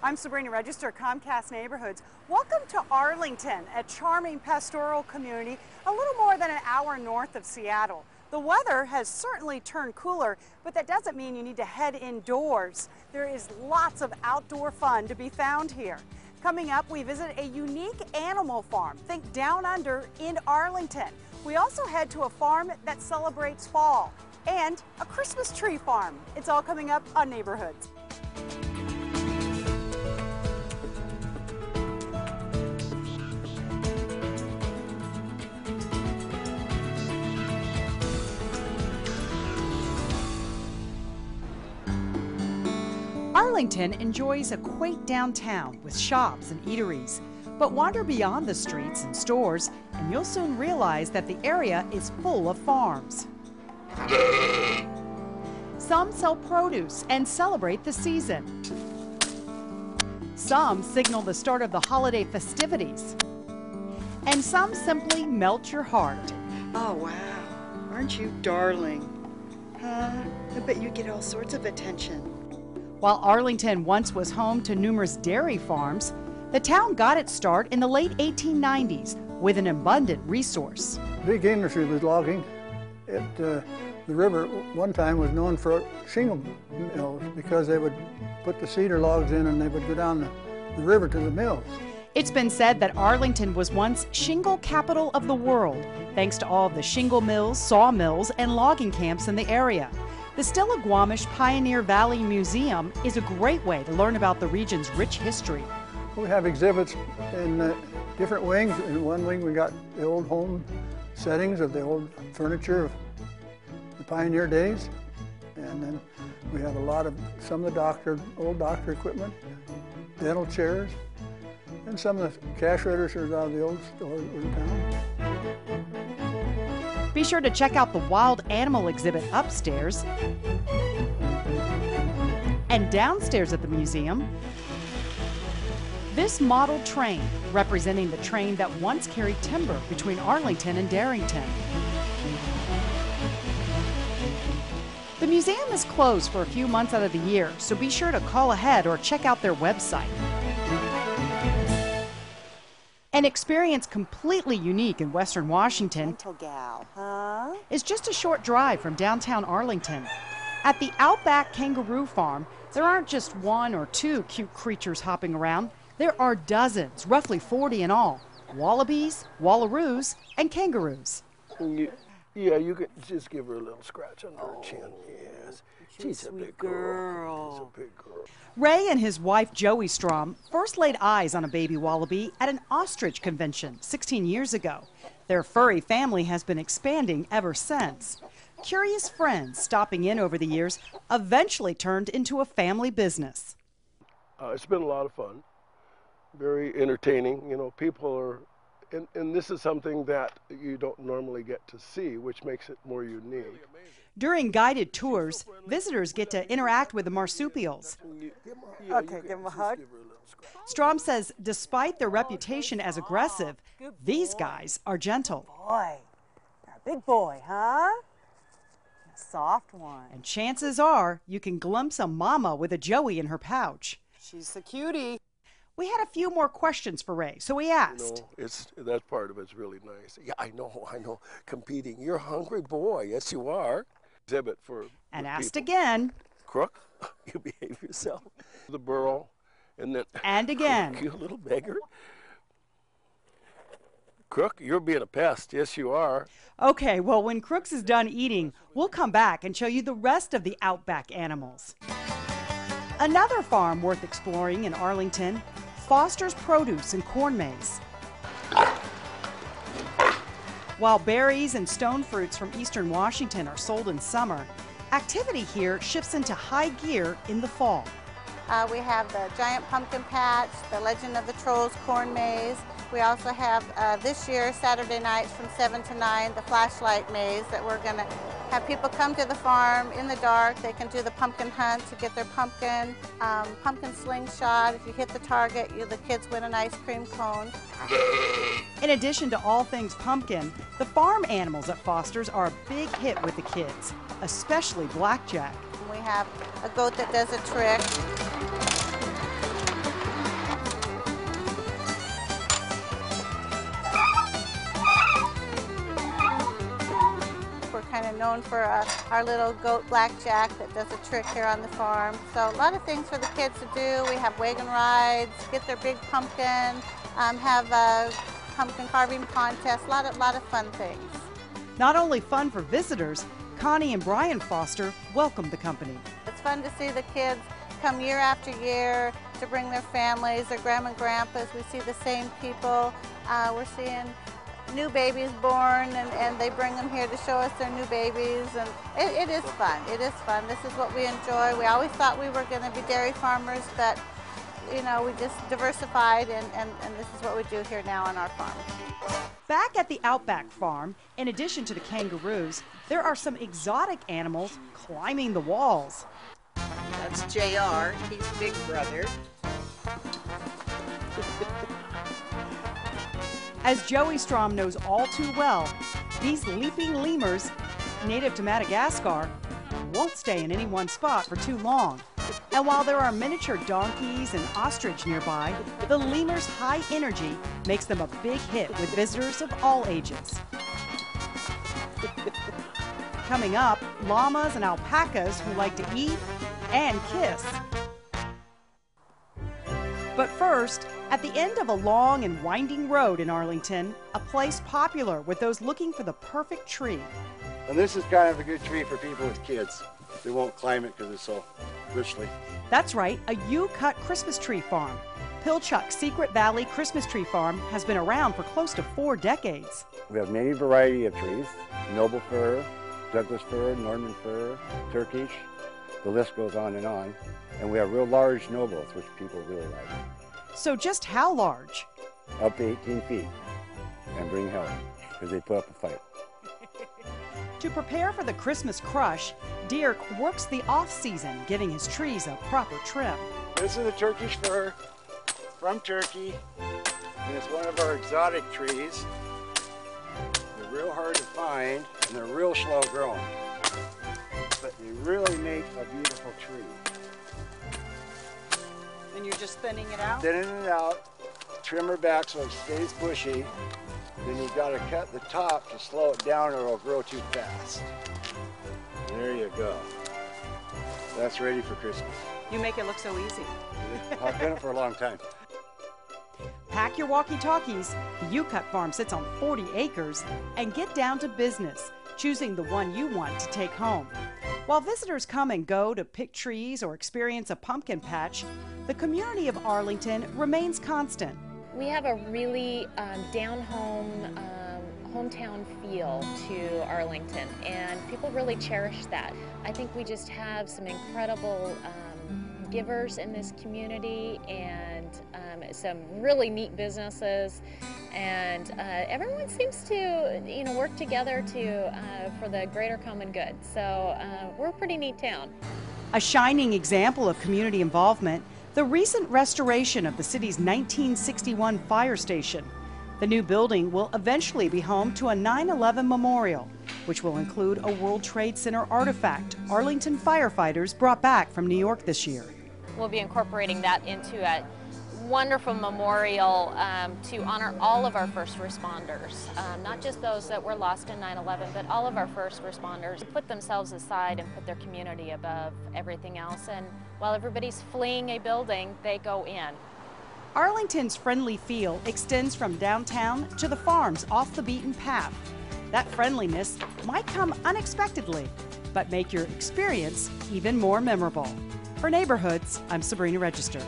I'm Sabrina Register, Comcast Neighborhoods. Welcome to Arlington, a charming pastoral community a little more than an hour north of Seattle. The weather has certainly turned cooler, but that doesn't mean you need to head indoors. There is lots of outdoor fun to be found here. Coming up, we visit a unique animal farm, think Down Under, in Arlington. We also head to a farm that celebrates fall and a Christmas tree farm. It's all coming up on Neighborhoods. Arlington enjoys a quaint downtown with shops and eateries, but wander beyond the streets and stores and you'll soon realize that the area is full of farms. Some sell produce and celebrate the season. Some signal the start of the holiday festivities. And some simply melt your heart. Oh, wow. Aren't you darling? Huh? I bet you get all sorts of attention. While Arlington once was home to numerous dairy farms, the town got its start in the late 1890s with an abundant resource. Big industry was logging. The river one time was known for shingle mills because they would put the cedar logs in and they would go down the river to the mills. It's been said that Arlington was once shingle capital of the world, thanks to all of the shingle mills, sawmills, and logging camps in the area. The Stillaguamish Pioneer Valley Museum is a great way to learn about the region's rich history. We have exhibits in different wings. In one wing we got the old home settings of the old furniture of the pioneer days. And then we have a lot of some of the old doctor equipment, dental chairs, and some of the cash registers out of the old stores in town. Be sure to check out the wild animal exhibit upstairs. And downstairs at the museum, this model train representing the train that once carried timber between Arlington and Darrington. The museum is closed for a few months out of the year, so be sure to call ahead or check out their website. An experience completely unique in Western Washington is just a short drive from downtown Arlington. At the Outback Kangaroo Farm, there aren't just one or two cute creatures hopping around. There are dozens, roughly 40 in all. Wallabies, wallaroos, and kangaroos. Yeah, you can just give her a little scratch under her chin. Yes, she's a big girl. She's a big girl. Ray and his wife Joey Strom first laid eyes on a baby wallaby at an ostrich convention 16 years ago. Their furry family has been expanding ever since. Curious friends stopping in over the years eventually turned into a family business. It's been a lot of fun, very entertaining. You know, people are, and this is something that you don't normally get to see, which makes it more unique. During guided tours, visitors get to interact with the marsupials. Okay, give him a hug. Strom says despite their reputation as aggressive, these guys are gentle. Boy, you're a big boy, huh? A soft one. And chances are you can glimpse a mama with a Joey in her pouch. She's the cutie. We had a few more questions for Ray, so we asked. You know, that part of it's really nice. Yeah, I know. Competing. You're a hungry boy. Yes, you are. Exhibit for and asked people. Again. Crook, you behave yourself. The burro, and then. And again. Crook, you little beggar. Crook, you're being a pest. Yes, you are. Okay, well, when Crooks is done eating, we'll come back and show you the rest of the Outback animals. Another farm worth exploring in Arlington, Foster's Produce and Corn Maze. While berries and stone fruits from eastern Washington are sold in summer, activity here shifts into high gear in the fall. We have the Giant Pumpkin Patch, the Legend of the Trolls Corn Maze. We also have this year, Saturday nights from 7 to 9, the Flashlight Maze that we're going to have people come to the farm in the dark. They can do the pumpkin hunt to get their pumpkin, pumpkin slingshot. If you hit the target, the kids win an ice cream cone. In addition to all things pumpkin, the farm animals at Foster's are a big hit with the kids, especially Blackjack. We have a goat that does a trick. They're known for our little goat blackjack that does a trick here on the farm. So a lot of things for the kids to do. We have wagon rides, get their big pumpkin, have a pumpkin carving contest, a lot of fun things. Not only fun for visitors, Connie and Brian Foster welcome the company. It's fun to see the kids come year after year to bring their families, their grandma and grandpas. We see the same people. We're seeing new babies born, and they bring them here to show us their new babies, and it is fun. It is fun. This is what we enjoy. We always thought we were going to be dairy farmers, but you know, we just diversified, and this is what we do here now on our farm. Back at the Outback Farm, in addition to the kangaroos, there are some exotic animals climbing the walls. That's JR, he's big brother. As Joey Strom knows all too well, these leaping lemurs, native to Madagascar, won't stay in any one spot for too long. And while there are miniature donkeys and ostrich nearby, the lemurs' high energy makes them a big hit with visitors of all ages. Coming up, llamas and alpacas who like to eat and kiss. But first, at the end of a long and winding road in Arlington, a place popular with those looking for the perfect tree. And this is kind of a good tree for people with kids. They won't climb it because it's so bushy. That's right, a U-cut Christmas tree farm. Pilchuck's Secret Valley Christmas Tree Farm has been around for close to 4 decades. We have many variety of trees: noble fir, Douglas fir, Norman fir, Turkish. The list goes on. And we have real large nobles, which people really like. So just how large? Up to 18 feet, and bring hell, because they put up a fight. To prepare for the Christmas crush, Dirk works the off-season, giving his trees a proper trim. This is a Turkish fir from Turkey, and it's one of our exotic trees. They're real hard to find, and they're real slow growing. But they really make a beautiful tree. And you're just thinning it out? Thinning it out, trim her back so it stays bushy. Then you've got to cut the top to slow it down or it'll grow too fast. There you go. That's ready for Christmas. You make it look so easy. I've done it for a long time. Pack your walkie-talkies. The U-Cut farm sits on 40 acres, and get down to business, choosing the one you want to take home. While visitors come and go to pick trees or experience a pumpkin patch, the community of Arlington remains constant. We have a really down-home, hometown feel to Arlington, and people really cherish that. I think we just have some incredible givers in this community, and some really neat businesses, and everyone seems to, work together for the greater common good. So we're a pretty neat town. A shining example of community involvement, the recent restoration of the city's 1961 fire station. The new building will eventually be home to a 9/11 memorial, which will include a World Trade Center artifact Arlington firefighters brought back from New York this year. We'll be incorporating that into a wonderful memorial to honor all of our first responders, not just those that were lost in 9/11, but all of our first responders put themselves aside and put their community above everything else. And while everybody's fleeing a building, they go in. Arlington's friendly feel extends from downtown to the farms off the beaten path. That friendliness might come unexpectedly, but make your experience even more memorable. For Neighborhoods, I'm Sabrina Register.